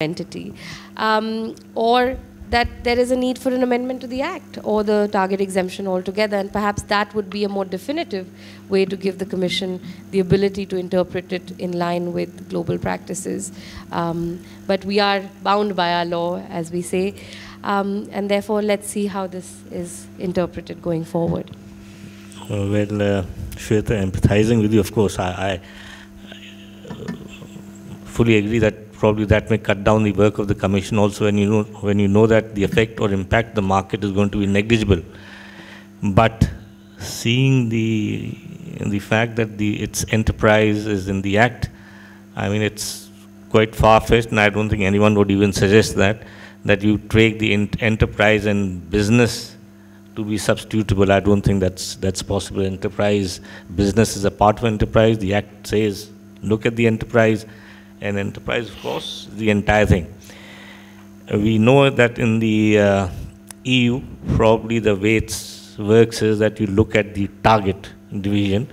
entity, or that there is a need for an amendment to the Act or the target exemption altogether, and perhaps that would be a more definitive way to give the Commission the ability to interpret it in line with global practices. But we are bound by our law, as we say, and therefore let's see how this is interpreted going forward. Well, Shweta, empathizing with you, of course, I fully agree that probably that may cut down the work of the Commission also when you know that the effect or impact the market is going to be negligible. But seeing the fact that its enterprise is in the Act, I mean, it's quite far-fetched, and I don't think anyone would even suggest that you take the enterprise and business to be substitutable. I don't think that's possible. Enterprise, business is a part of enterprise. The Act says, look at the enterprise, and enterprise, of course, the entire thing. We know that in the EU, probably the way it works is that you look at the target division.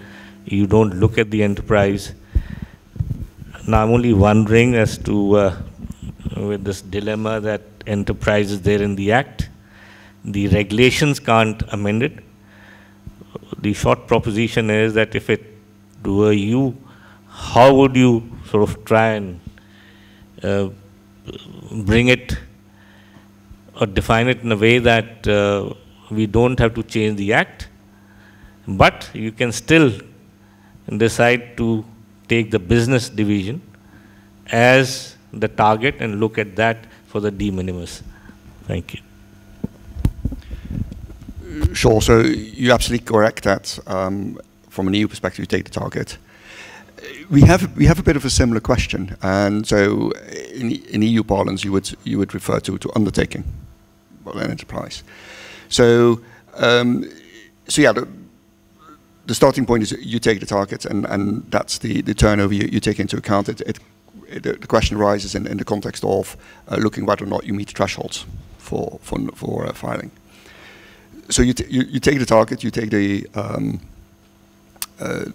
You don't look at the enterprise. Now, I'm only wondering as to, with this dilemma that enterprise is there in the Act, the regulations can't amend it. The short proposition is that if it were you, how would you sort of try and bring it or define it in a way that we don't have to change the Act, but you can still decide to take the business division as the target and look at that for the de minimis. Thank you. Sure. So you're absolutely correct that from an EU perspective, you take the target. We have a bit of a similar question, and so in EU parlance, you would refer to undertaking, well, an enterprise. So yeah, the starting point is you take the target, and that's the turnover you take into account. The question arises in the context of looking whether or not you meet the thresholds for filing. So you take the target, you take the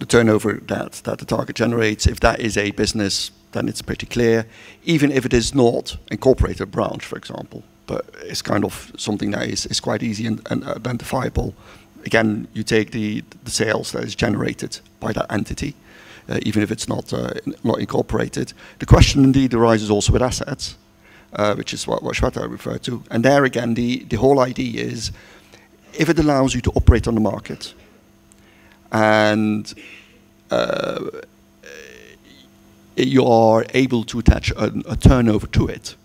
turnover that the target generates. If that is a business, then it's pretty clear, even if it is not incorporated branch, for example, but it's kind of something that is quite easy and identifiable. Again, you take the sales that is generated by that entity, even if it's not incorporated. The question indeed arises also with assets, which is what Shweta referred to. And there again, the whole idea is, if it allows you to operate on the market, and you are able to attach a turnover to it,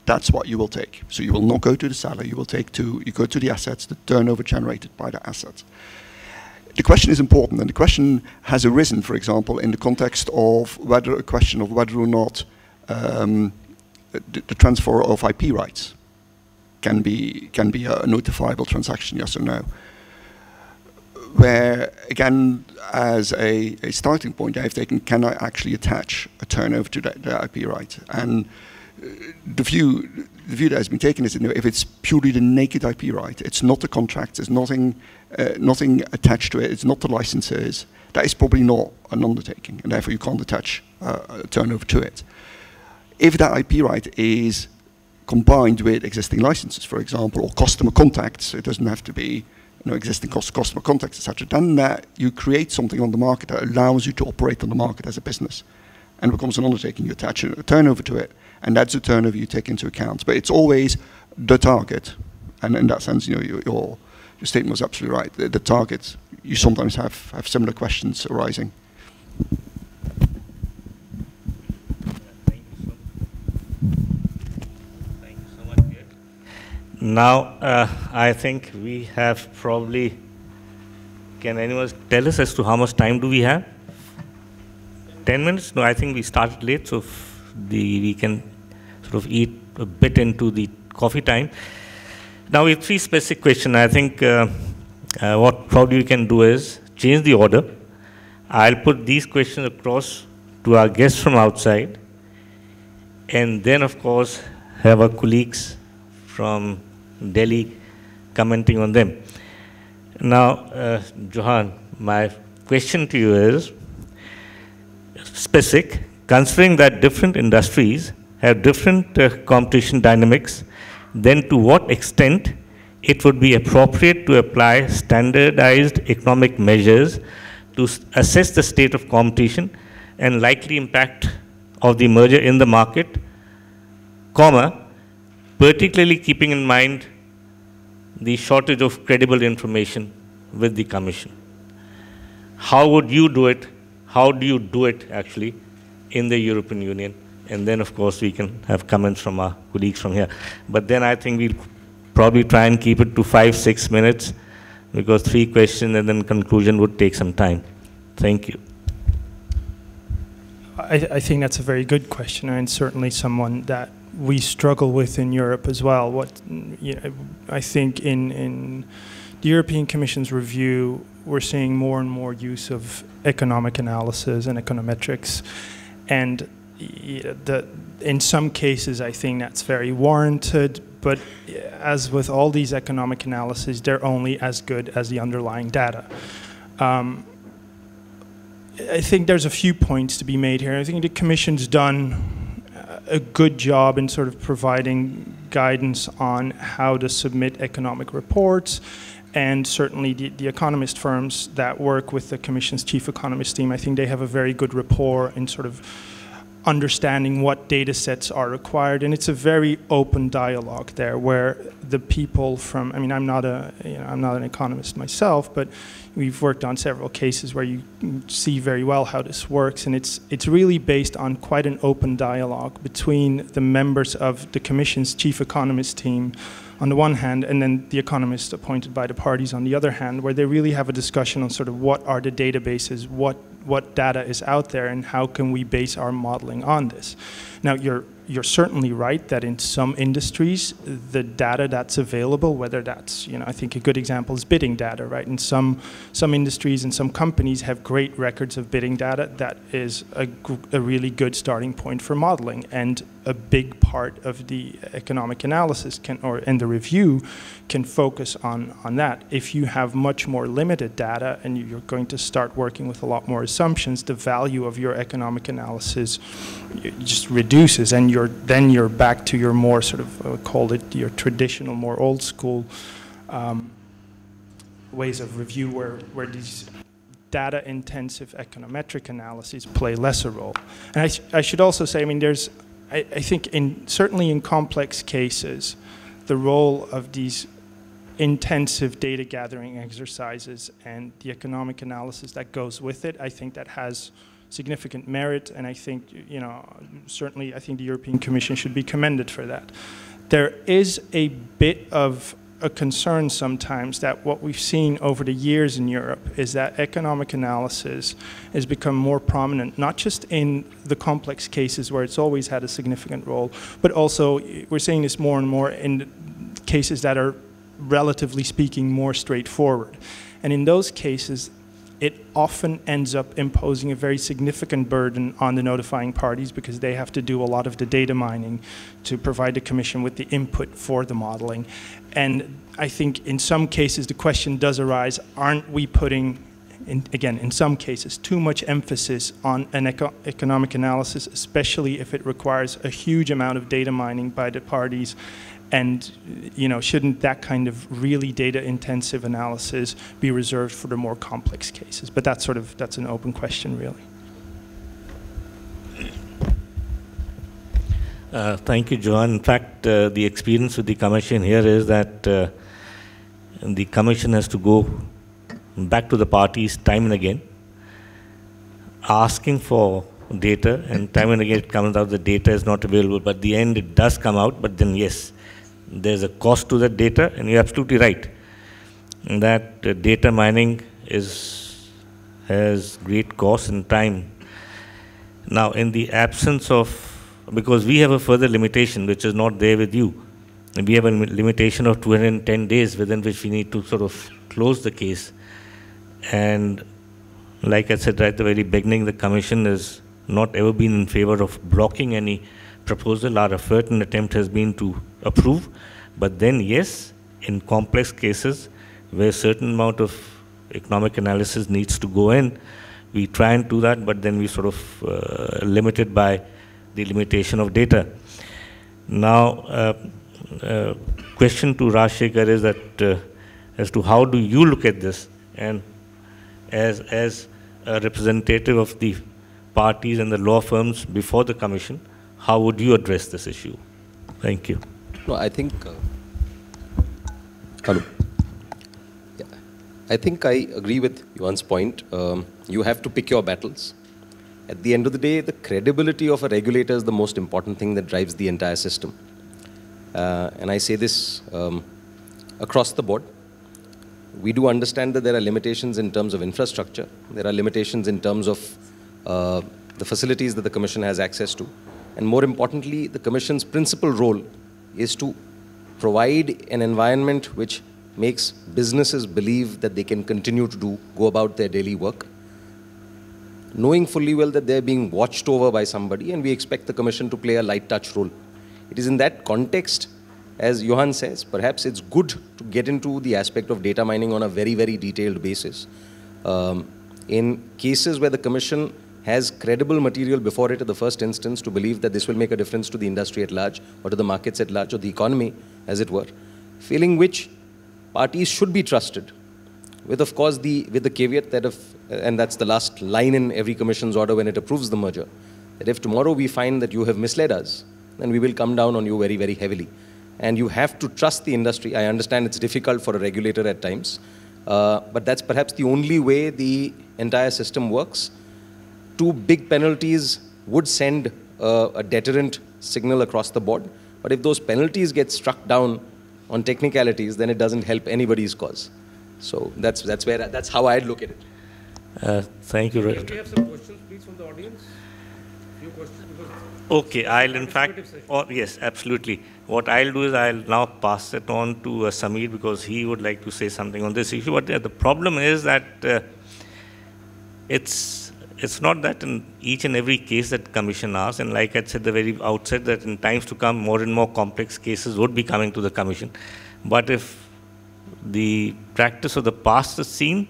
that's what you will take. So you will not go to the seller, you go to the assets, the turnover generated by the asset. The question is important, and the question has arisen, for example, in the context of whether or not the transfer of IP rights can be a notifiable transaction, yes or no. Where, again, as a starting point, I've taken, can I actually attach a turnover to the IP right? And the view that has been taken is that, if it's purely the naked IP right, it's not the contract, there's nothing attached to it, it's not the licenses, that is probably not an undertaking, and therefore you can't attach a turnover to it. If that IP right is combined with existing licenses, for example, or customer contacts, it doesn't have to be existing customer contacts, etc., then that you create something on the market that allows you to operate on the market as a business, and it becomes an undertaking. You attach a turnover to it, and that's the turnover you take into account. But it's always the target, and in that sense, your statement was absolutely right. The target, you sometimes have similar questions arising. Now, I think we have probably, can anyone tell us as to how much time do we have? 10 minutes? No, I think we started late, so we can sort of eat a bit into the coffee time. Now, we have 3 specific questions. I think what probably we can do is change the order. I'll put these questions across to our guests from outside, and then, of course, have our colleagues from Delhi commenting on them. Now, Johan, my question to you is specific, considering that different industries have different competition dynamics, then to what extent it would be appropriate to apply standardized economic measures to assess the state of competition and likely impact of the merger in the market, comma, particularly keeping in mind the shortage of credible information with the Commission. How would you do it? How do you do it actually in the European Union? And then, of course, we can have comments from our colleagues from here. But then I think we'll probably try and keep it to 5-6 minutes, because 3 questions and then conclusion would take some time. Thank you. I think that's a very good question, and certainly someone that we struggle with in Europe as well. I think in the European Commission's review, we're seeing more and more use of economic analysis and econometrics, and in some cases I think that's very warranted, but as with all these economic analyses, they're only as good as the underlying data. I think there's a few points to be made here. I think the Commission's done a good job in sort of providing guidance on how to submit economic reports, and certainly the economist firms that work with the Commission's chief economist team, I think they have a very good rapport in sort of understanding what data sets are required, and it's a very open dialogue there where the people from, I mean, I'm not an economist myself, but we've worked on several cases where you see very well how this works, and it's really based on quite an open dialogue between the members of the Commission's chief economist team on the one hand, and then the economists appointed by the parties on the other hand, where they really have a discussion on sort of what are the databases, what data is out there, and how can we base our modeling on this. Now, you're certainly right that in some industries, the data that's available, whether that's, I think a good example is bidding data, right? And some industries and some companies have great records of bidding data that is a really good starting point for modeling, and a big part of the economic analysis and the review can focus on that. If you have much more limited data and you're going to start working with a lot more assumptions, the value of your economic analysis just reduces, and then you're back to your more sort of, call it your traditional, more old school ways of review where these data-intensive econometric analyses play less a role. And I should also say, I mean, I think certainly in complex cases, the role of these intensive data gathering exercises and the economic analysis that goes with it, I think that has significant merit, and I think, certainly I think the European Commission should be commended for that. There is a bit of a concern sometimes that what we've seen over the years in Europe is that economic analysis has become more prominent, not just in the complex cases where it's always had a significant role, but also we're seeing this more and more in cases that are, relatively speaking, more straightforward. And in those cases, it often ends up imposing a very significant burden on the notifying parties, because they have to do a lot of the data mining to provide the Commission with the input for the modeling. And I think in some cases the question does arise, aren't we putting, again, in some cases, too much emphasis on an economic analysis, especially if it requires a huge amount of data mining by the parties? And shouldn't that kind of really data-intensive analysis be reserved for the more complex cases? But that's an open question, really. Thank you, Johan. In fact, the experience with the Commission here is that the Commission has to go back to the parties time and again, asking for data, and time and again it comes out the data is not available, but at the end it does come out, but then yes, there's a cost to that data, and you're absolutely right that data mining has great cost and time. Now, in the absence of, because we have a further limitation which is not there with you, and we have a limitation of 210 days within which we need to sort of close the case. And like I said right at the very beginning, the Commission has not ever been in favor of blocking any proposal. Our effort and attempt has been to approve, but then yes, in complex cases where a certain amount of economic analysis needs to go in, we try and do that, but then we sort of limited by the limitation of data. Now, question to Rajshekhar is that as to how do you look at this, and as a representative of the parties and the law firms before the commission, how would you address this issue? Thank you. No, I think. Hello. Yeah. I think I agree with Johan's point. You have to pick your battles. At the end of the day, the credibility of a regulator is the most important thing that drives the entire system. And I say this across the board. We do understand that there are limitations in terms of infrastructure. There are limitations in terms of the facilities that the Commission has access to. And more importantly, the Commission's principal role is to provide an environment which makes businesses believe that they can continue to go about their daily work, knowing fully well that they're being watched over by somebody, and we expect the Commission to play a light touch role. It is in that context, as Johan says, perhaps it's good to get into the aspect of data mining on a very, very detailed basis. In cases where the Commission has credible material before it at the first instance to believe that this will make a difference to the industry at large, or to the markets at large, or the economy, as it were, failing which parties should be trusted, with of course with the caveat that if, and that's the last line in every Commission's order when it approves the merger, that if tomorrow we find that you have misled us, then we will come down on you very, very heavily. And you have to trust the industry. I understand it's difficult for a regulator at times, but that's perhaps the only way the entire system works. Two big penalties would send a deterrent signal across the board, but if those penalties get struck down on technicalities, then it doesn't help anybody's cause. So that's how I'd look at it. Thank you. Can we have some questions, please, from the audience? A few questions. Okay, I'll in fact, yes, absolutely. What I'll do is I'll now pass it on to Samir, because he would like to say something on this issue. But the problem is that it's not that in each and every case that Commission asks, and like I said at the very outset, that in times to come, more and more complex cases would be coming to the Commission. But if the practice of the past is seen,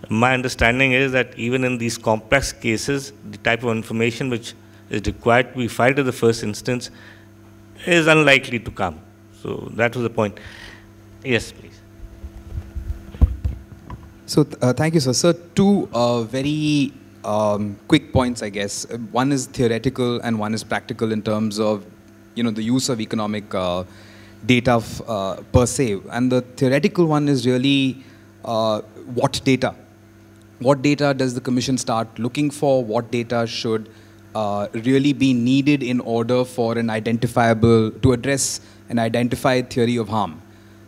my understanding is that even in these complex cases, the type of information which is required to be filed in the first instance is unlikely to come. So that was the point. Yes, please. So thank you, sir. Sir, two very quick points, I guess. One is theoretical and one is practical in terms of, the use of economic data per se. And the theoretical one is really what data? What data does the Commission start looking for? What data should really be needed in order for to address an identified theory of harm?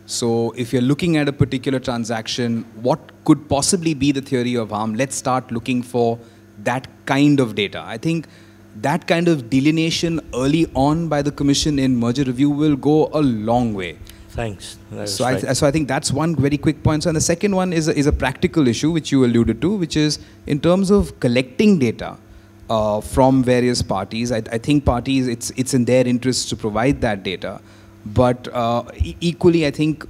So if you're looking at a particular transaction, what could possibly be the theory of harm? Let's start looking for that kind of data. I think that kind of delineation early on by the Commission in merger review will go a long way. Thanks. So I think that's one very quick point. So, and the second one is a practical issue which you alluded to, which is in terms of collecting data from various parties. I think parties, it's in their interest to provide that data. But equally, I think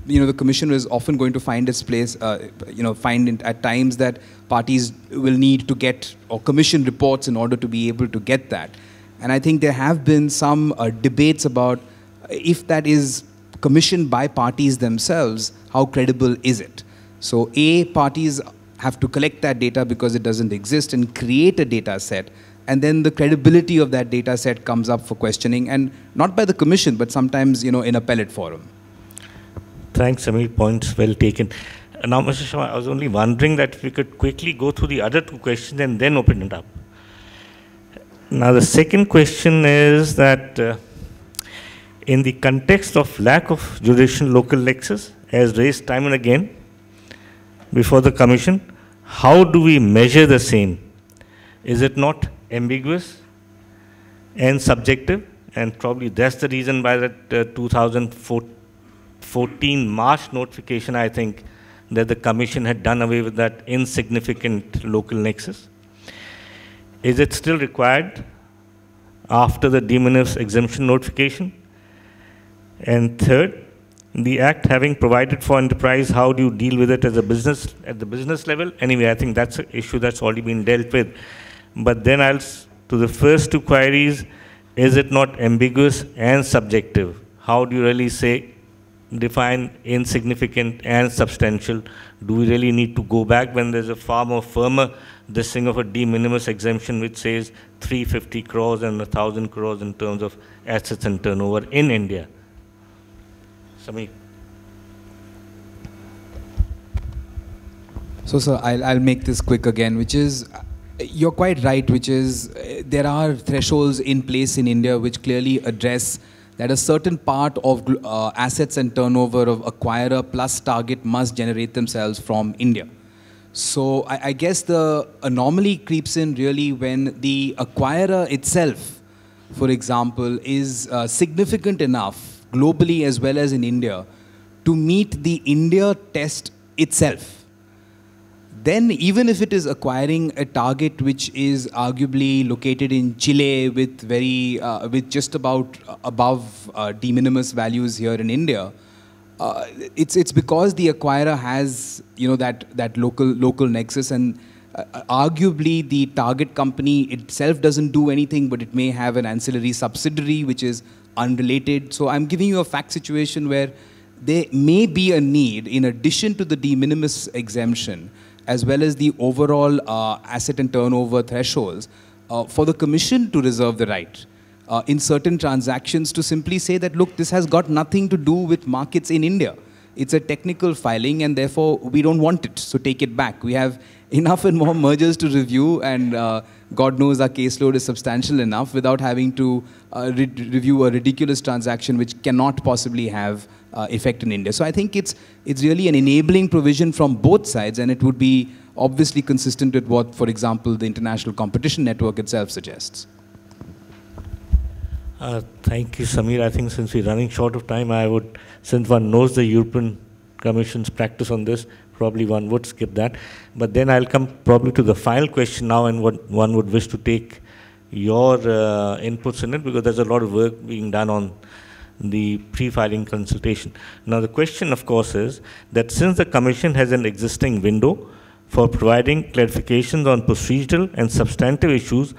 the Commission is often going to find its place, at times that parties will need to get or commission reports in order to be able to get that. And I think there have been some debates about if that is commissioned by parties themselves, how credible is it? So parties have to collect that data because it doesn't exist and create a data set. And then the credibility of that data set comes up for questioning, and not by the Commission, but sometimes, in appellate forum. Thanks, Samir. Points well taken. Now, Mr. Sharma, I was only wondering that if we could quickly go through the other two questions and then open it up. Now, the second question is that in the context of lack of judicial local nexus, as raised time and again before the Commission, how do we measure the same? Is it not ambiguous and subjective? And probably that's the reason why that 2014 March notification, I think, that the Commission had done away with that insignificant local nexus. Is it still required after the de minimis exemption notification? And third, the Act having provided for enterprise, how do you deal with it as a business, at the business level? Anyway, I think that's an issue that's already been dealt with. But then to the first two queries, is it not ambiguous and subjective? How do you really say, define insignificant and substantial? Do we really need to go back when there's a far more firmer this thing of a de minimis exemption which says 350 crores and 1,000 crores in terms of assets and turnover in India? Sameer. So, sir, I'll make this quick again, which is, you're quite right, which is, there are thresholds in place in India which clearly address that a certain part of assets and turnover of acquirer plus target must generate themselves from India. So I guess the anomaly creeps in really when the acquirer itself, for example, is significant enough globally as well as in India to meet the India test itself. Then even if it is acquiring a target which is arguably located in Chile with with just about above de minimis values here in India, it's because the acquirer has that local nexus, and arguably the target company itself doesn't do anything, but it may have an ancillary subsidiary which is unrelated. So I'm giving you a fact situation where there may be a need, in addition to the de minimis exemption, as well as the overall asset and turnover thresholds, for the Commission to reserve the right in certain transactions to simply say that, look, this has got nothing to do with markets in India. It's a technical filing and therefore we don't want it, so take it back. We have enough and more mergers to review, and God knows our caseload is substantial enough without having to review a ridiculous transaction which cannot possibly have effect in India. So I think it's really an enabling provision from both sides, and it would be obviously consistent with what, for example, the International Competition Network itself suggests. Thank you, Sameer. I think since we're running short of time, since one knows the European Commission's practice on this, probably one would skip that. But then I'll come probably to the final question now, and what one would wish to take your inputs in it, because there's a lot of work being done on the pre-filing consultation. Now the question, of course, is that since the Commission has an existing window for providing clarifications on procedural and substantive issues,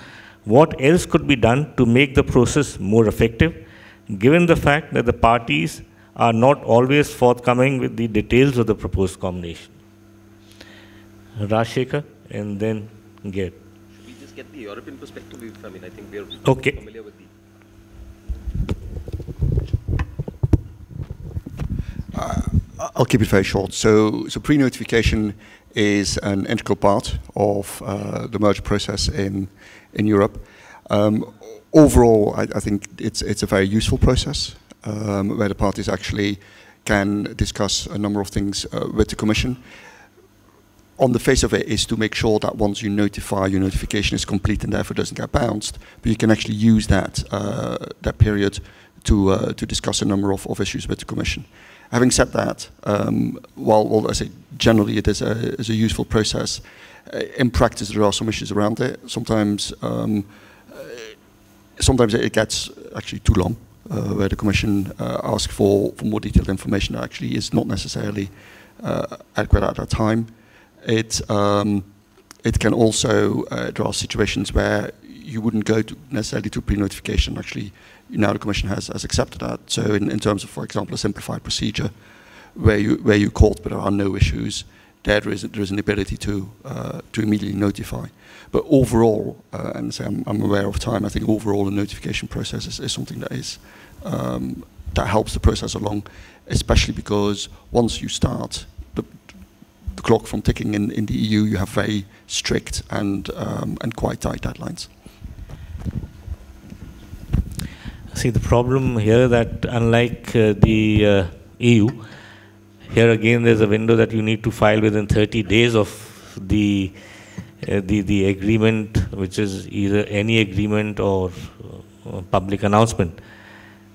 what else could be done to make the process more effective, given the fact that the parties are not always forthcoming with the details of the proposed combination? Rajshekhar and then Gerd. Should we just get the European perspective? I mean, I think we are okay. Familiar with the... I'll keep it very short. So pre-notification is an integral part of the merger process in Europe. Overall, I think it's a very useful process where the parties actually can discuss a number of things with the Commission. On the face of it is to make sure that once you notify, your notification is complete and therefore doesn't get bounced, but you can actually use that period to discuss a number of issues with the Commission. Having said that, while I say generally it is a useful process, in practice there are some issues around it. Sometimes it gets actually too long, where the Commission asks for more detailed information that actually is not necessarily adequate at that time. It can also, there are situations where you wouldn't go necessarily to pre-notification. Actually, now the Commission has accepted that. So in terms of, for example, a simplified procedure where you caught but there are no issues, there is an ability to immediately notify. But overall, and say I'm aware of time, I think overall the notification process is something that is that helps the process along, especially because once you start the clock from ticking in the EU, you have very strict and quite tight deadlines. See, the problem here that unlike the EU, here again there's a window that you need to file within 30 days of the agreement, which is either any agreement or public announcement.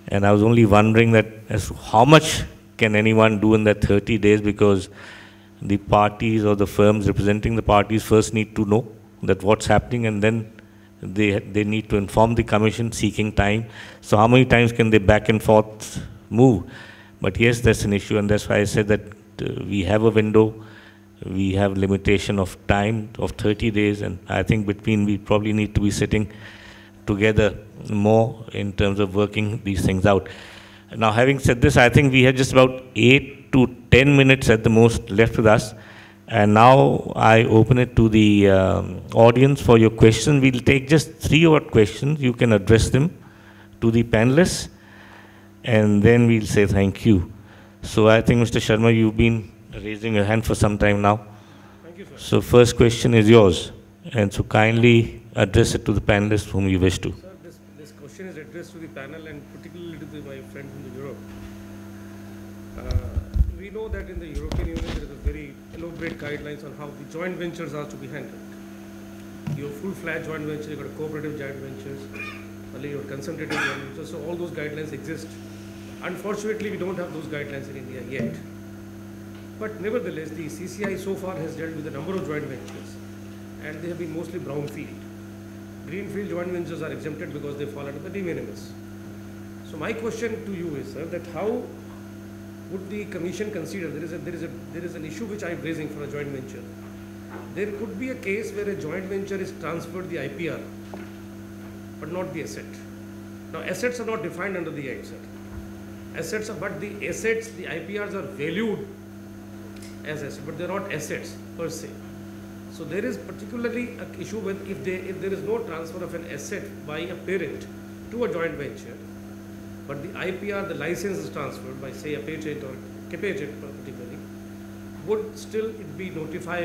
And I was only wondering that as to how much can anyone do in that 30 days, because the parties or the firms representing the parties first need to know that what's happening, and then they need to inform the Commission seeking time. So how many times can they back and forth move? But yes, that's an issue, and that's why I said that we have a window, we have limitation of time of 30 days, and I think we probably need to be sitting together more in terms of working these things out. Now, having said this, I think we have just about 8 to 10 minutes at the most left with us. And now I open it to the audience for your questions. We'll take just 3 odd questions. You can address them to the panelists, and then we'll say thank you. So I think, Mr. Sharma, you've been raising your hand for some time now. Thank you, sir. So first question is yours. And so kindly address it to the panelists whom you wish to. Sir, this question is addressed to the panel and particularly to my friends in the Europe. We know that in the European Union there is a very elaborate guidelines on how the joint ventures are to be handled. Your full-fledged joint venture, you've got a cooperative joint ventures, only your concentrated joint ventures, so all those guidelines exist. Unfortunately, we don't have those guidelines in India yet. But nevertheless, the CCI so far has dealt with a number of joint ventures, and they have been mostly brownfield. Greenfield joint ventures are exempted because they fall under the de minimis. So my question to you is, sir, that how would the Commission consider, there is an issue which I am raising for a joint venture. There could be a case where a joint venture is transferred the IPR, but not the asset. Now, assets are not defined under the Act, sir. Assets are, but the assets, the IPRs are valued as assets, but they are not assets per se. So there is particularly an issue when if there is no transfer of an asset by a parent to a joint venture, but the IPR, the license is transferred by, say, a patent or a patent particularly, would still it be notified